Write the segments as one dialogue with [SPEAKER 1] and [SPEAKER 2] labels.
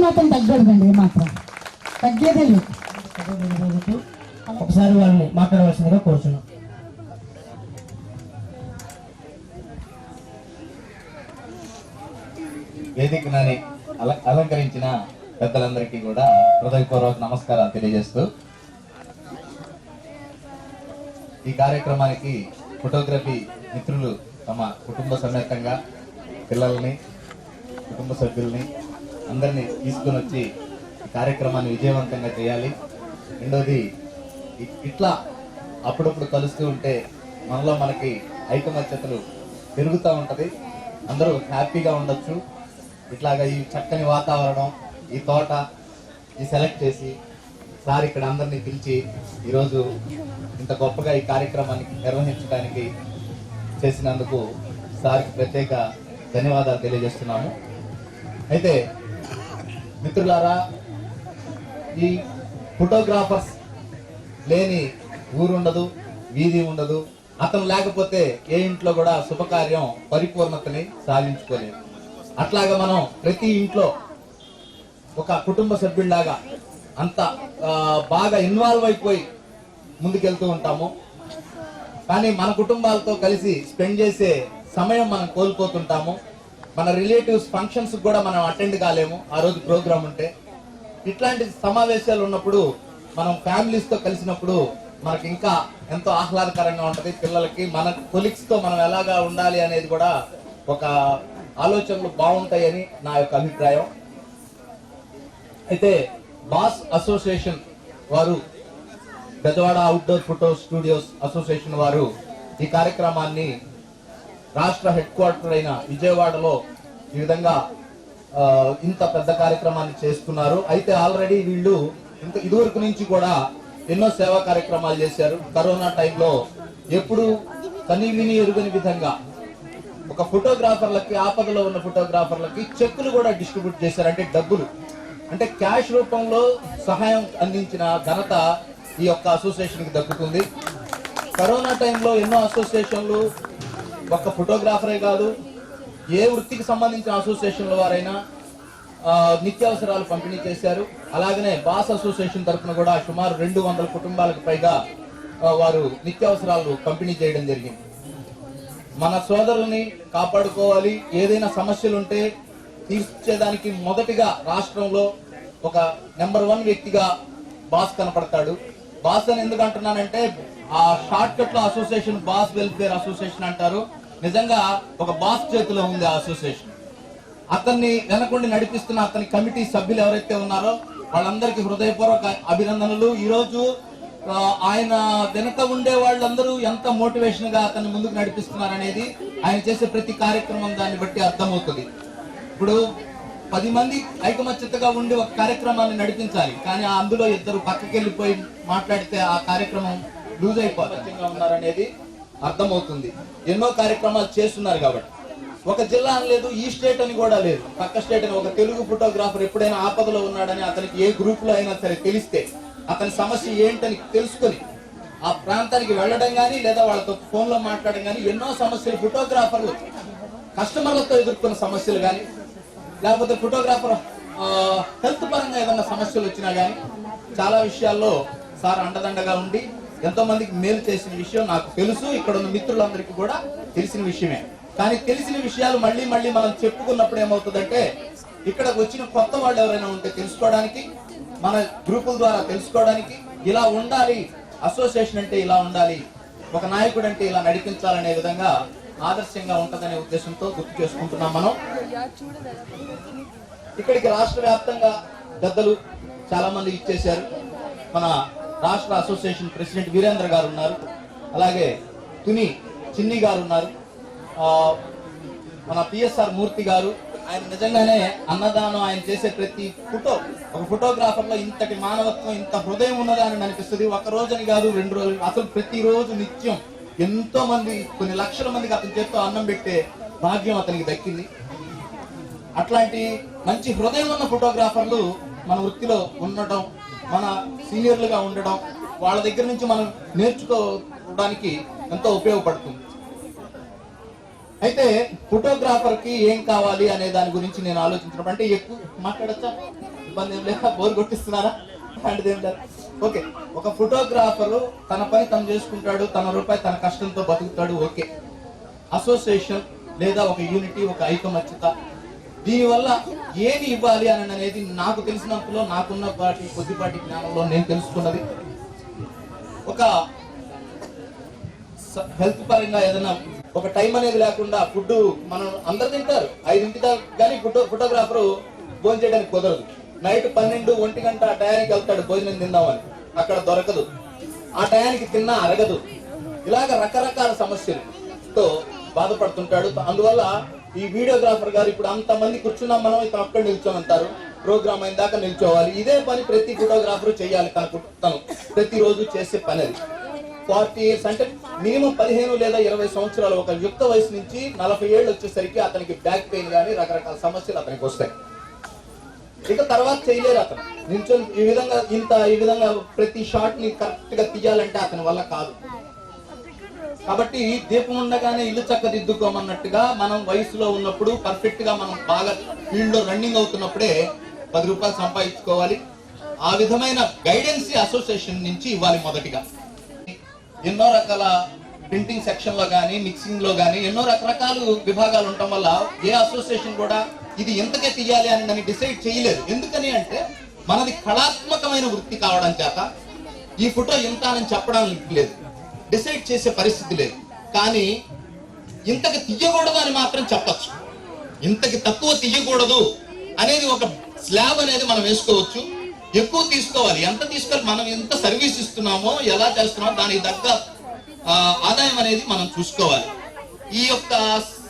[SPEAKER 1] మాత్రం తగ్గదండి, మాత్రం తగ్గేదే లేదు.
[SPEAKER 2] ఒకసారి వాళ్ళని మాట్లాడవలసిందిగా కోరుచున్నాం.
[SPEAKER 3] వేదికని అలంకరించిన పెద్దలందరికీ కూడా హృదయపూర్వక నమస్కారాలు తెలియజేస్తూ, ఈ కార్యక్రమానికి ఫోటోగ్రఫీ మిత్రులు తమ కుటుంబ సమేతంగా పిల్లల్ని, కుటుంబ సభ్యుల్ని అందరినీ తీసుకుని వచ్చి ఈ కార్యక్రమాన్ని విజయవంతంగా చేయాలి. రెండోది, ఇట్లా అప్పుడప్పుడు కలుస్తూ ఉంటే మనలో మనకి ఐకమత్యతలు పెరుగుతూ ఉంటది, అందరూ హ్యాపీగా ఉండొచ్చు. ఇట్లాగా ఈ చక్కని వాతావరణం, ఈ తోట ఈ సెలెక్ట్ చేసి సార్ ఇక్కడ అందరినీ పిలిచి ఈరోజు ఇంత గొప్పగా ఈ కార్యక్రమాన్ని నిర్వహించడానికి చేసినందుకు సార్కి ప్రత్యేక ధన్యవాదాలు తెలియజేస్తున్నాము. అయితే మిత్రులారా, ఈ ఫోటోగ్రాఫర్స్ లేని ఊరుండదు, వీధి ఉండదు. అతను లేకపోతే ఏ ఇంట్లో కూడా శుభకార్యం పరిపూర్ణతని సాధించుకోలేదు. అట్లాగా మనం ప్రతి ఇంట్లో ఒక కుటుంబ సభ్యుల్లాగా అంత బాగా ఇన్వాల్వ్ అయిపోయి ముందుకెళ్తూ ఉంటాము. కానీ మన కుటుంబాలతో కలిసి స్పెండ్ చేసే సమయం మనం కోల్పోతుంటాము. మన రిలేటివ్స్ ఫంక్షన్స్ కూడా మనం అటెండ్ కాలేము ఆ రోజు ప్రోగ్రామ్ ఉంటే. ఇట్లాంటి సమావేశాలు ఉన్నప్పుడు మనం ఫ్యామిలీస్ తో కలిసినప్పుడు మనకి ఇంకా ఎంతో ఆహ్లాదకరంగా ఉంటది. పిల్లలకి మన కొలీగ్స్ తో మనం ఎలాగా ఉండాలి అనేది కూడా ఒక ఆలోచనలు బాగుంటాయని నా యొక్క అభిప్రాయం. అయితే బాస్ అసోసియేషన్ వారు, Bezawada outdoor photo studios association వారు ఈ కార్యక్రమాన్ని రాష్ట్ర హెడ్ క్వార్టర్ అయిన విజయవాడలో ఈ విధంగా ఇంత పెద్ద కార్యక్రమాన్ని చేస్తున్నారు. అయితే ఆల్రెడీ వీళ్ళు ఇదివరకు నుంచి కూడా ఎన్నో సేవా కార్యక్రమాలు చేశారు. కరోనా టైంలో ఎప్పుడు కని విని ఎరుగని విధంగా ఒక ఫోటోగ్రాఫర్లకి, ఆపదలో ఉన్న ఫోటోగ్రాఫర్లకి చెక్కులు కూడా డిస్ట్రిబ్యూట్ చేశారు. అంటే డబ్బులు, అంటే క్యాష్ రూపంలో సహాయం అందించిన ఘనత ఈ యొక్క అసోసియేషన్ కి దక్కుతుంది. కరోనా టైంలో ఎన్నో అసోసియేషన్లు, ఒక ఫోటోగ్రాఫరే కాదు, ఏ వృత్తికి సంబంధించిన అసోసియేషన్ల వారైనా నిత్యావసరాలు పంపిణీ చేశారు. అలాగనే బాస్ అసోసియేషన్ తరఫున కూడా సుమారు 200 కుటుంబాలకు పైగా వారు నిత్యావసరాలు పంపిణీ చేయడం జరిగింది. మన సోదరుల్ని కాపాడుకోవాలి, ఏదైనా సమస్యలుంటే తీర్చేదానికి మొదటిగా రాష్ట్రంలో ఒక నెంబర్ 1 వ్యక్తిగా బాస్ కనపడతాడు. బాస్ అని ఎందుకు అంటున్నానంటే, ఆ షార్ట్ కట్ లో అసోసియేషన్ బాస్ వెల్ఫేర్ అసోసియేషన్ అంటారు. నిజంగా ఒక బాస్ చేతిలో ఉంది ఆ అసోసియేషన్. అతన్ని వెనకుండి నడిపిస్తున్న అతని కమిటీ సభ్యులు ఎవరైతే ఉన్నారో వాళ్ళందరికీ హృదయపూర్వక అభినందనలు. ఈ రోజు ఆయన వెనక ఉండే వాళ్ళందరూ ఎంత మోటివేషన్ గా అతన్ని ముందుకు నడిపిస్తున్నారనేది ఆయన చేసే ప్రతి కార్యక్రమం దాన్ని బట్టి అర్థమవుతుంది. ఇప్పుడు 10 మంది ఐకమత్యతగా ఉండి ఒక కార్యక్రమాన్ని నడిపించాలి, కానీ అందులో ఇద్దరు పక్కకి వెళ్ళిపోయి మాట్లాడితే ఆ కార్యక్రమం లూజ్ అయిపోతుంగా ఉన్నారనేది అర్థమవుతుంది. ఎన్నో కార్యక్రమాలు చేస్తున్నారు కాబట్టి. ఒక జిల్లా అని లేదు, ఈ స్టేట్ అని కూడా లేదు, పక్క స్టేట్ అని. ఒక తెలుగు ఫోటోగ్రాఫర్ ఎప్పుడైనా ఆపదలో ఉన్నాడని అతనికి ఏ గ్రూప్ లో అయినా సరే తెలిస్తే, అతని సమస్య ఏంటని తెలుసుకొని ఆ ప్రాంతానికి వెళ్ళడం కానీ, లేదా వాళ్ళతో ఫోన్ లో మాట్లాడడం కానీ, ఎన్నో సమస్యలు ఫోటోగ్రాఫర్లు కస్టమర్లతో ఎదుర్కొన్న సమస్యలు కానీ, లేకపోతే ఫోటోగ్రాఫర్ హెల్త్ పరంగా ఏదైనా సమస్యలు వచ్చినా కానీ చాలా విషయాల్లో సార్ అండదండగా ఉండి ఎంతో మందికి మేలు చేసిన విషయం నాకు తెలుసు. ఇక్కడ ఉన్న మిత్రులందరికీ కూడా తెలిసిన విషయమే. కానీ తెలిసిన విషయాలు మళ్ళీ మళ్ళీ మనం చెప్పుకున్నప్పుడు ఏమవుతుందంటే, ఇక్కడికి వచ్చిన కొత్త వాళ్ళు ఎవరైనా ఉంటే తెలుసుకోవడానికి, మన గ్రూపుల ద్వారా తెలుసుకోవడానికి, ఇలా ఉండాలి, అసోసియేషన్ అంటే ఇలా ఉండాలి, ఒక నాయకుడు అంటే ఇలా నడిపించాలనే విధంగా ఆదర్శంగా ఉంటదనే ఉద్దేశంతో గుర్తు చేసుకుంటున్నాం. మనం ఇక్కడికి రాష్ట్ర వ్యాప్తంగా పెద్దలు చాలా మంది ఇచ్చేశారు. మన రాష్ట్ర అసోసియేషన్ ప్రెసిడెంట్ వీరేంద్ర గారు ఉన్నారు, అలాగే తుని చిన్ని గారు ఉన్నారు, మన పిఎస్ఆర్ మూర్తి గారు. ఆయన నిజంగానే అన్నదానం, ఆయన చేసే ప్రతి ఫోటో, ఒక ఫోటోగ్రాఫర్ లో ఇంతటి మానవత్వం, ఇంత హృదయం ఉన్నదని అనిపిస్తుంది. ఒక రోజుని కాదు, 2 రోజులు, అసలు ప్రతిరోజు నిత్యం ఎంతో మంది, కొన్ని లక్షల మందికి అతని చేతితో అన్నం పెట్టే భాగ్యం అతనికి దక్కింది. అట్లాంటి మంచి హృదయం ఉన్న ఫోటోగ్రాఫర్లు మన వృత్తిలో ఉండటం, మన సీనియర్లుగా ఉండడం, వాళ్ళ దగ్గర నుంచి మనం నేర్చుకోవడానికి ఎంతో ఉపయోగపడుతుంది. అయితే ఫోటోగ్రాఫర్ కి ఏం కావాలి అనే దాని గురించి నేను ఆలోచించినప్పుడు, అంటే ఎక్కువ మాట్లాడచ్చా, ఇబ్బంది ఏం లేదా, బోర్ కొట్టిస్తున్నారా అలాంటిది ఏం లేదు. ఓకే, ఒక ఫోటోగ్రాఫర్ తన పని తను చేసుకుంటాడు, తన రూపాయి తన కష్టంతో బతుకుతాడు. ఓకే, అసోసియేషన్ లేదా ఒక యూనిటీ, ఒక ఐకమత్యత, దీనివల్ల ఏమి ఇవ్వాలి అని అనేది నాకు తెలిసినంతలో, నాకున్న కొద్దిపాటి జ్ఞానంలో నేను తెలుసుకున్నది, ఒక హెల్త్ పరంగా ఏదైనా ఒక టైం అనేది లేకుండా ఫుడ్ మనం అందరు తింటారు 5 దాకా, కానీ ఫోటోగ్రాఫర్ భోజనం చేయడానికి కుదరదు. నైట్ 12, 1 గంట ఆ టయానికి వెళ్తాడు భోజనం తిందామని, అక్కడ దొరకదు. ఆ టయానికి తిన్నా అరగదు. ఇలాగ రకరకాల సమస్యలతో బాధపడుతుంటాడు. అందువల్ల ఈ వీడియోగ్రాఫర్ గారు ఇప్పుడు అంతమంది కూర్చున్నాం మనం, ఇతను అక్కడ నిల్చొని అంటారు, ప్రోగ్రామ్ అయిన దాకా నిల్చోవాలి. ఇదే పని ప్రతి ఫోటోగ్రాఫర్ చేయాలి, తను ప్రతిరోజు చేసే పని అది. 40 years అంటే మినిమం 15 లేదా 20 సంవత్సరాలు, ఒక యుక్త వయసు నుంచి 40 ఏళ్ళు వచ్చేసరికి అతనికి బ్యాక్ పెయిన్ కానీ రకరకాల సమస్యలు అతనికి వస్తాయి. ఇక తర్వాత చేయలేరు అతను నిల్చొని ఈ విధంగా ప్రతి షాట్ ని కరెక్ట్ గా తీయాలంటే అతని వల్ల కాదు. కాబట్టి దీపం ఉండగానే ఇల్లు చక్కదిద్దుకోమన్నట్టుగా మనం వయసులో ఉన్నప్పుడు పర్ఫెక్ట్ గా మనం బాగా ఫీల్డ్ లో రన్నింగ్ అవుతున్నప్పుడే 10 రూపాయలు సంపాదించుకోవాలి. ఆ విధమైన గైడెన్స్ అసోసియేషన్ నుంచి ఇవ్వాలి. మొదటిగా ఎన్నో రకాల ప్రింటింగ్ సెక్షన్ లో కానీ, మిక్సింగ్ లో కానీ ఎన్నో రకరకాల విభాగాలు ఉండటం వల్ల ఏ అసోసియేషన్ కూడా ఇది ఎంతకే తీయాలి అని దాన్ని డిసైడ్ చేయలేదు. ఎందుకని అంటే మనది కళాత్మకమైన వృత్తి కావడం చేత ఈ ఫోటో ఇంత అని చెప్పడానికి లేదు, డిసైడ్ చేసే పరిస్థితి లేదు. కానీ ఇంతకి తీయకూడదు అని మాత్రం చెప్పచ్చు. ఇంతకి తక్కువ తీయకూడదు అనేది ఒక స్లాబ్ అనేది మనం వేసుకోవచ్చు. ఎక్కువ తీసుకోవాలి, ఎంత తీసుకోవాలి, మనం ఎంత సర్వీస్ ఇస్తున్నామో, ఎలా చేస్తున్నామో దానికి తగ్గ ఆదాయం అనేది మనం చూసుకోవాలి. ఈ యొక్క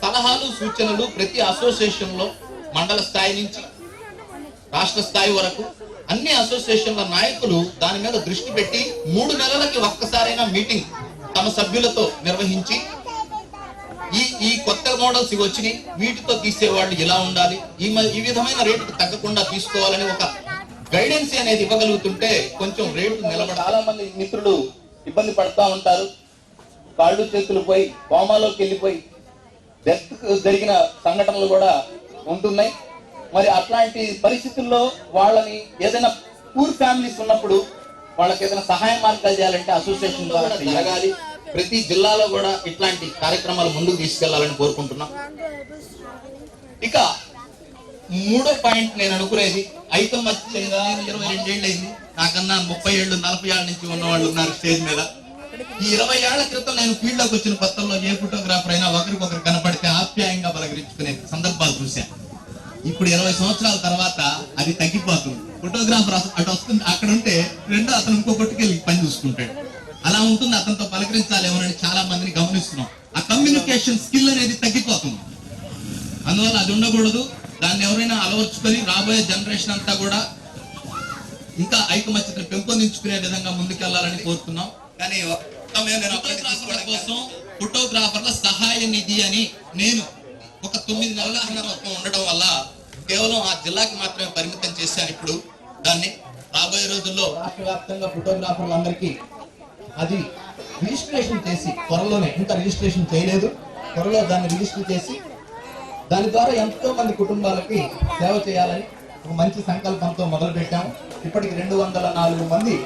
[SPEAKER 3] సలహాలు, సూచనలు ప్రతి అసోసియేషన్ లో మండల స్థాయి నుంచి రాష్ట్ర స్థాయి వరకు అన్ని అసోసియేషన్ల నాయకులు దాని మీద దృష్టి పెట్టి 3 నెలలకి ఒక్కసారైనా మీటింగ్ తమ సభ్యులతో నిర్వహించి ఈ కొత్త మోడల్స్ ఇవి వచ్చినాయి, వీటితో తీసేవాళ్ళు ఇలా ఉండాలి, ఈ విధమైన రేటుకు తగ్గకుండా తీసుకోవాలని ఒక గైడెన్స్ అనేది ఇవ్వగలుగుతుంటే కొంచెం రేటు నిలబడ. చాలా మంది మిత్రులు ఇబ్బంది పడుతూ ఉంటారు, కాళ్ళు చేతులు పోయి కోమాలోకి వెళ్ళిపోయి డెత్ జరిగిన సంఘటనలు కూడా ఉంటున్నాయి. మరి అట్లాంటి పరిస్థితుల్లో వాళ్ళని ఏదైనా పూర్ ఫ్యామిలీస్ ఉన్నప్పుడు వాళ్ళకి ఏదైనా సహాయ మార్గాలు చేయాలంటే అసోసియేషన్ ద్వారా జరగాలి. ప్రతి జిల్లాలో కూడా ఇట్లాంటి కార్యక్రమాలు ముందుకు తీసుకెళ్లాలని కోరుకుంటున్నాం. ఇక 3వ పాయింట్ నేను అనుకునేది, ఐకమత్యంగా 22 ఏళ్ళు అయింది, నాకన్నా 30 ఏళ్ళు 40 ఏళ్ళ నుంచి ఉన్న వాళ్ళు ఉన్నారు స్టేజ్ మీద. ఈ 20 ఏళ్ల క్రితం నేను ఫీల్డ్ లోకి వచ్చిన కొత్తల్లో ఏ ఫోటోగ్రాఫర్ అయినా ఒకరికొకరు కనపడితే ఆప్యాయంగా పలకరించుకునే సందర్భాలు చూశాను. ఇప్పుడు 20 సంవత్సరాల తర్వాత అది తగ్గిపోతుంది. ఫోటోగ్రాఫర్ అటు వస్తుంది, అక్కడ ఉంటే రెండో అతను ఇంకొకటికి వెళ్ళి పని చూసుకుంటాడు. అలా ఉంటుంది, అతనితో పలకరించాలి ఏమని చాలా మందిని గమనిస్తున్నాం. ఆ కమ్యూనికేషన్ స్కిల్ అనేది తగ్గిపోతుంది. అందువల్ల అది ఉండకూడదు. దాన్ని ఎవరైనా అలవర్చుకొని రాబోయే జనరేషన్ అంతా కూడా ఇంకా ఐకమత్యతను పెంపొందించుకునే విధంగా ముందుకెళ్లాలని కోరుతున్నాం. కానీ ఫోటోగ్రాఫర్ల కోసం ఫోటోగ్రాఫర్ల సహాయ నిధి అని నేను ఒక 9 నెలల ఉండడం వల్ల కేవలం ఆ జిల్లాకి మాత్రమే పరిమితం చేశాను. ఇప్పుడు దాన్ని రాబోయే రోజుల్లో రాష్ట్ర వ్యాప్తంగా ఫోటోగ్రాఫర్లందరికీ అది రిజిస్ట్రేషన్ చేసి, త్వరలోనే, ఇంకా రిజిస్ట్రేషన్ చేయలేదు, త్వరలో దాన్ని రిజిస్టర్ చేసి దాని ద్వారా ఎంతో మంది కుటుంబాలకి సేవ చేయాలని ఒక మంచి సంకల్పంతో మొదలు పెట్టాము. ఇప్పటికి 204 మంది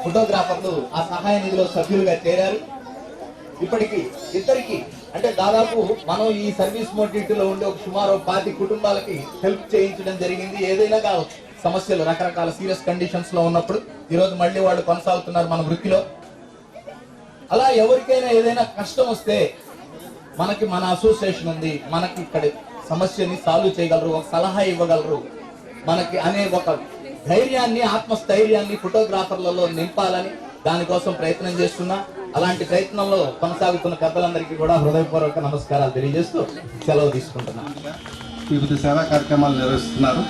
[SPEAKER 3] ఫోటోగ్రాఫర్లు ఆ సహాయ నిధిలో సభ్యులుగా చేరారు. ఇప్పటికి ఇద్దరికి అంటే దాదాపు మనం ఈ సర్వీస్ మోటివిటీలో ఉండే ఒక సుమారు 10 కుటుంబాలకి హెల్ప్ చేయించడం జరిగింది. ఏదైనా కావచ్చు, సమస్యలు రకరకాల సీరియస్ కండిషన్స్ లో ఉన్నప్పుడు ఈరోజు మళ్ళీ వాళ్ళు కొనసాగుతున్నారు మన వృత్తిలో. అలా ఎవరికైనా ఏదైనా కష్టం వస్తే మనకి మన అసోసియేషన్ ఉంది, మనకి ఇక్కడ సమస్యని సాల్వ్ చేయగలరు, ఒక సలహా ఇవ్వగలరు మనకి అనే ఒక ధైర్యాన్ని, ఆత్మస్థైర్యాన్ని ఫోటోగ్రాఫర్లలో నింపాలని దానికోసం ప్రయత్నం చేస్తున్నా. అలాంటి ప్రయత్నంలో కొనసాగుతున్న పెద్దలందరికీ కూడా హృదయపూర్వక నమస్కారాలు తెలియజేస్తూ సెలవు తీసుకుంటున్నాను.
[SPEAKER 4] వివిధ సేవా కార్యక్రమాలు నిర్వహిస్తున్నారు.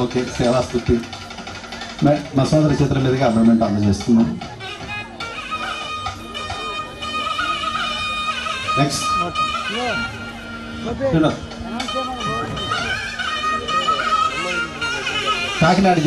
[SPEAKER 4] ఓకే, సేవా స్థుతి మా సోదరి చేతుల మీదుగా అపాయింట్మెంట్ అందజేస్తున్నాం. నెక్స్ట్ కాకినాడ